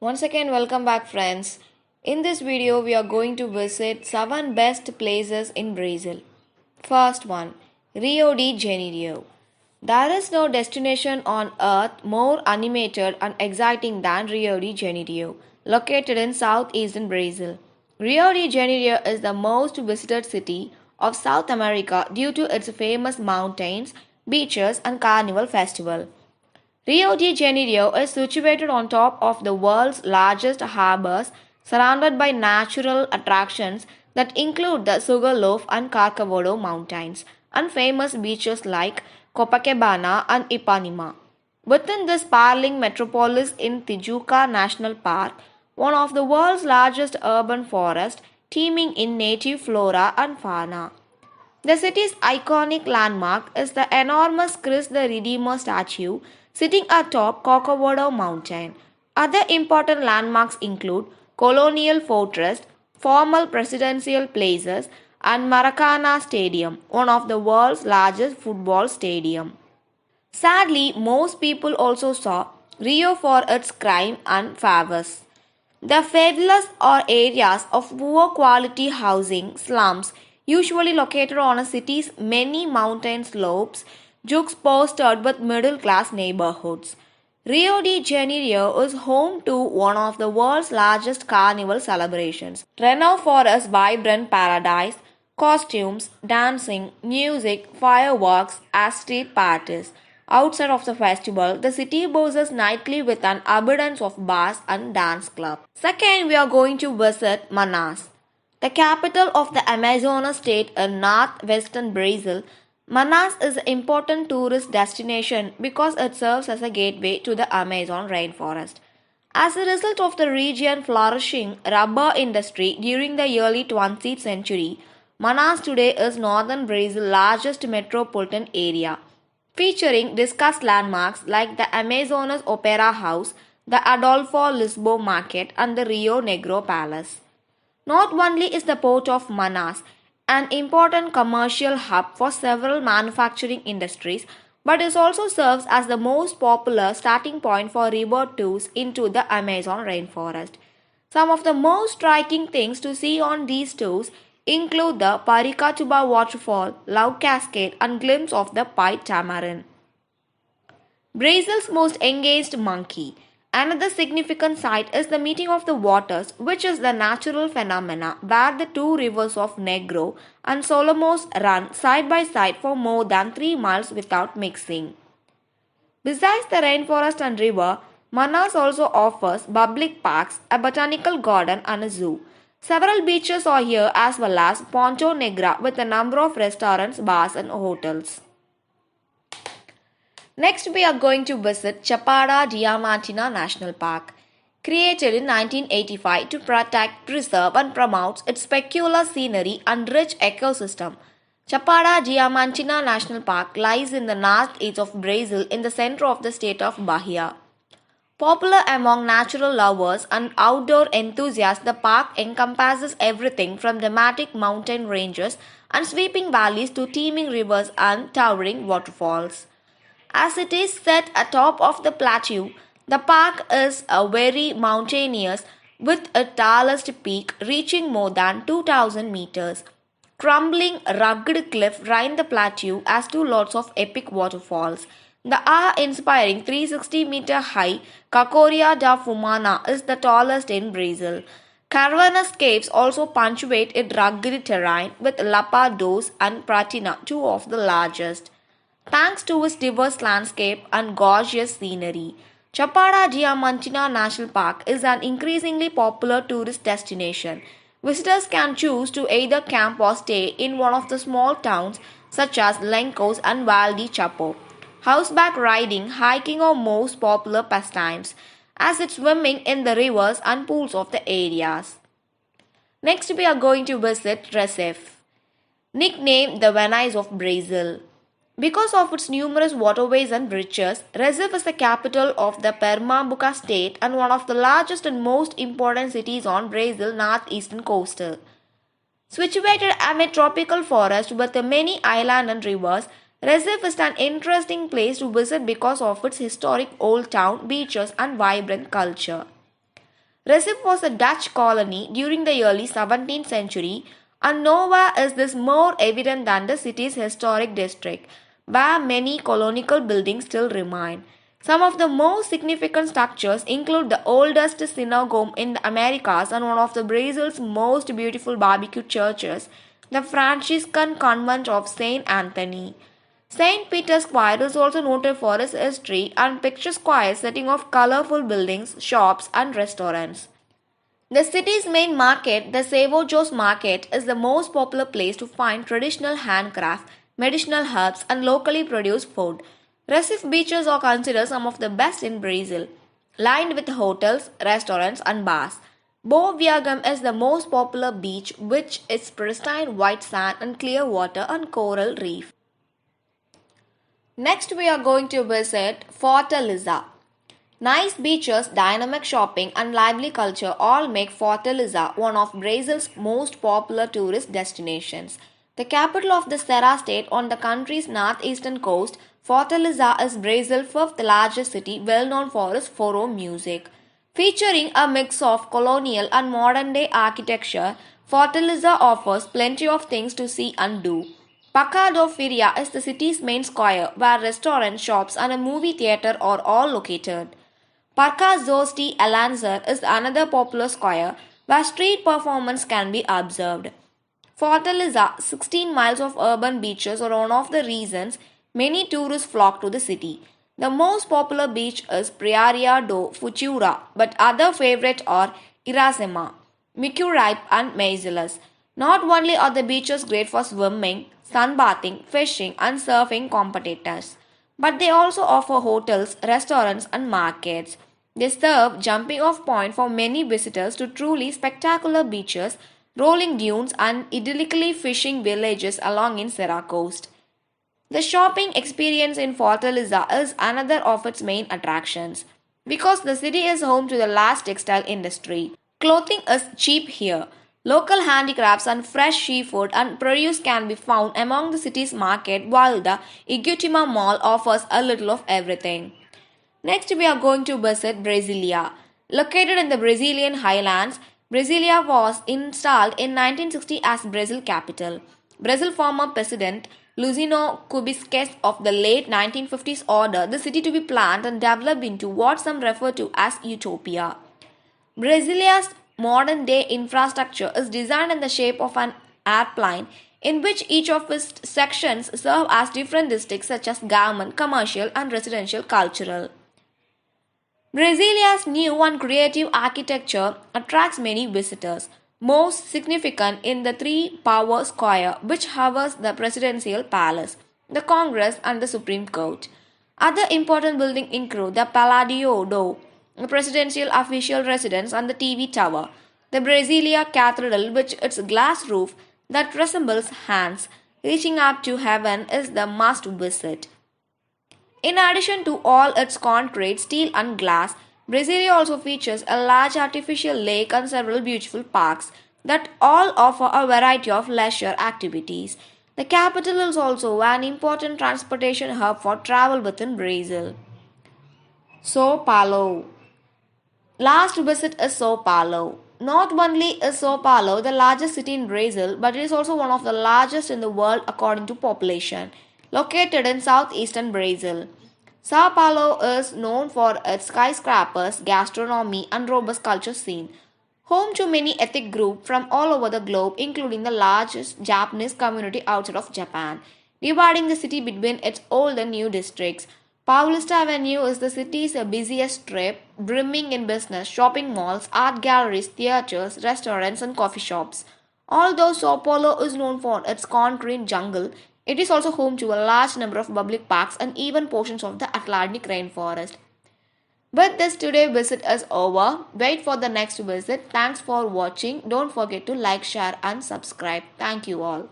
Once again, welcome back, friends. In this video, we are going to visit 7 best places in Brazil. First one, Rio de Janeiro. There is no destination on earth more animated and exciting than Rio de Janeiro, located in southeastern Brazil. Rio de Janeiro is the most visited city of South America due to its famous mountains, beaches, and carnival festival. Rio de Janeiro is situated on top of the world's largest harbors, surrounded by natural attractions that include the Sugarloaf and Carcavodo mountains, and famous beaches like Copacabana and Ipanema. Within this sprawling metropolis in Tijuca National Park, one of the world's largest urban forests, teeming in native flora and fauna. The city's iconic landmark is the enormous Christ the Redeemer statue sitting atop Corcovado Mountain. Other important landmarks include Colonial Fortress, former presidential places, and Maracana Stadium, one of the world's largest football stadium. Sadly, most people also saw Rio for its crime and favors. The favelas are areas of poor quality housing slums usually located on a city's many mountain slopes juxtaposed with middle class neighborhoods. Rio de Janeiro is home to one of the world's largest carnival celebrations, renowned for its vibrant paradise, costumes, dancing, music, fireworks, and street parties. Outside of the festival, the city boasts nightly with an abundance of bars and dance clubs. Second, we are going to visit Manaus. The capital of the Amazonas state in northwestern Brazil, Manaus is an important tourist destination because it serves as a gateway to the Amazon rainforest. As a result of the region flourishing rubber industry during the early 20th century, Manaus today is northern Brazil's largest metropolitan area, featuring discussed landmarks like the Amazonas Opera House, the Adolfo Lisboa Market, and the Rio Negro Palace. Not only is the port of Manaus an important commercial hub for several manufacturing industries, but it also serves as the most popular starting point for river tours into the Amazon rainforest. Some of the most striking things to see on these tours include the Paricatuba waterfall, Love Cascade, and glimpse of the Pai Tamarin. Brazil's most engaged monkey. Another significant site is the meeting of the waters, which is the natural phenomena where the two rivers of Negro and Solomos run side by side for more than 3 miles without mixing. Besides the rainforest and river, Manaus also offers public parks, a botanical garden, and a zoo. Several beaches are here as well as Ponta Negra with a number of restaurants, bars, and hotels. Next, we are going to visit Chapada Diamantina National Park. Created in 1985 to protect, preserve, and promote its peculiar scenery and rich ecosystem, Chapada Diamantina National Park lies in the northeast of Brazil in the center of the state of Bahia. Popular among natural lovers and outdoor enthusiasts, the park encompasses everything from dramatic mountain ranges and sweeping valleys to teeming rivers and towering waterfalls. As it is set atop of the plateau, the park is a very mountainous with a tallest peak reaching more than 2000 meters. Crumbling rugged cliff line the plateau as two lots of epic waterfalls. The awe-inspiring 360-meter high Cachoeira da Fumana is the tallest in Brazil. Cavernous caves also punctuate its rugged terrain with Lapa Dos and Pratina, two of the largest. Thanks to its diverse landscape and gorgeous scenery, Chapada Diamantina National Park is an increasingly popular tourist destination. Visitors can choose to either camp or stay in one of the small towns such as Lencos and Valde Chapo. Horseback riding, hiking are most popular pastimes, as it's swimming in the rivers and pools of the areas. Next, we are going to visit Recife, nicknamed the Venice of Brazil. Because of its numerous waterways and bridges, Recife is the capital of the Pernambuco state and one of the largest and most important cities on Brazil's northeastern coast. Situated amid tropical forest with many islands and rivers, Recife is an interesting place to visit because of its historic old town, beaches, and vibrant culture. Recife was a Dutch colony during the early 17th century, and nowhere is this more evident than the city's historic district, where many colonial buildings still remain. Some of the most significant structures include the oldest synagogue in the Americas and one of the Brazil's most beautiful barbecue churches, the Franciscan Convent of Saint Anthony. St. Peter's Square is also noted for its history and picturesque setting of colorful buildings, shops, and restaurants. The city's main market, the Savojos Market, is the most popular place to find traditional handcraft, medicinal herbs, and locally produced food. Recife beaches are considered some of the best in Brazil, lined with hotels, restaurants, and bars. Boa Viagem is the most popular beach, which is pristine white sand and clear water and coral reef. Next, we are going to visit Fortaleza. Nice beaches, dynamic shopping, and lively culture all make Fortaleza one of Brazil's most popular tourist destinations. The capital of the Ceará state on the country's northeastern coast, Fortaleza is Brazil's fifth largest city, well known for its forró music. Featuring a mix of colonial and modern day architecture, Fortaleza offers plenty of things to see and do. Praça da Feira is the city's main square, where restaurants, shops, and a movie theater are all located. Parque Zosti Alanzar is another popular square, where street performance can be observed. Fortaleza, 16 miles of urban beaches, are one of the reasons many tourists flock to the city. The most popular beach is Praia do Futura, but other favorites are Iracema, Micuripe, and Meizelas. Not only are the beaches great for swimming, sunbathing, fishing, and surfing competitors, but they also offer hotels, restaurants, and markets. They serve jumping off point for many visitors to truly spectacular beaches, rolling dunes, and idyllically fishing villages along in Serra coast. The shopping experience in Fortaleza is another of its main attractions. Because the city is home to the large textile industry, clothing is cheap here. Local handicrafts and fresh seafood and produce can be found among the city's market, while the Iguatima Mall offers a little of everything. Next, we are going to visit Brasilia. Located in the Brazilian highlands, Brasilia was installed in 1960 as Brazil capital. Brazil former president Luciano Kubitschek of the late 1950s ordered the city to be planned and developed into what some refer to as utopia. Brasilia's modern day infrastructure is designed in the shape of an airplane in which each of its sections serve as different districts such as government, commercial, and residential cultural. Brasilia's new and creative architecture attracts many visitors, most significant in the Three Power Square, which houses the presidential palace, the Congress, and the Supreme Court. Other important buildings include the Palladio do, the presidential official residence, and the TV tower. The Brasilia Cathedral, with its glass roof that resembles hands reaching up to heaven, is the must visit. In addition to all its concrete, steel, and glass, Brasilia also features a large artificial lake and several beautiful parks that all offer a variety of leisure activities. The capital is also an important transportation hub for travel within Brazil. Sao Paulo. Last visit is Sao Paulo. Not only is Sao Paulo the largest city in Brazil, but it is also one of the largest in the world according to population, located in southeastern Brazil. Sao Paulo is known for its skyscrapers, gastronomy, and robust culture scene. Home to many ethnic groups from all over the globe, including the largest Japanese community outside of Japan, dividing the city between its old and new districts. Paulista Avenue is the city's busiest strip, brimming in business, shopping malls, art galleries, theaters, restaurants, and coffee shops. Although Sao Paulo is known for its concrete jungle, it is also home to a large number of public parks and even portions of the Atlantic rainforest. With this, today's visit is over. Wait for the next visit. Thanks for watching. Don't forget to like, share, and subscribe. Thank you all.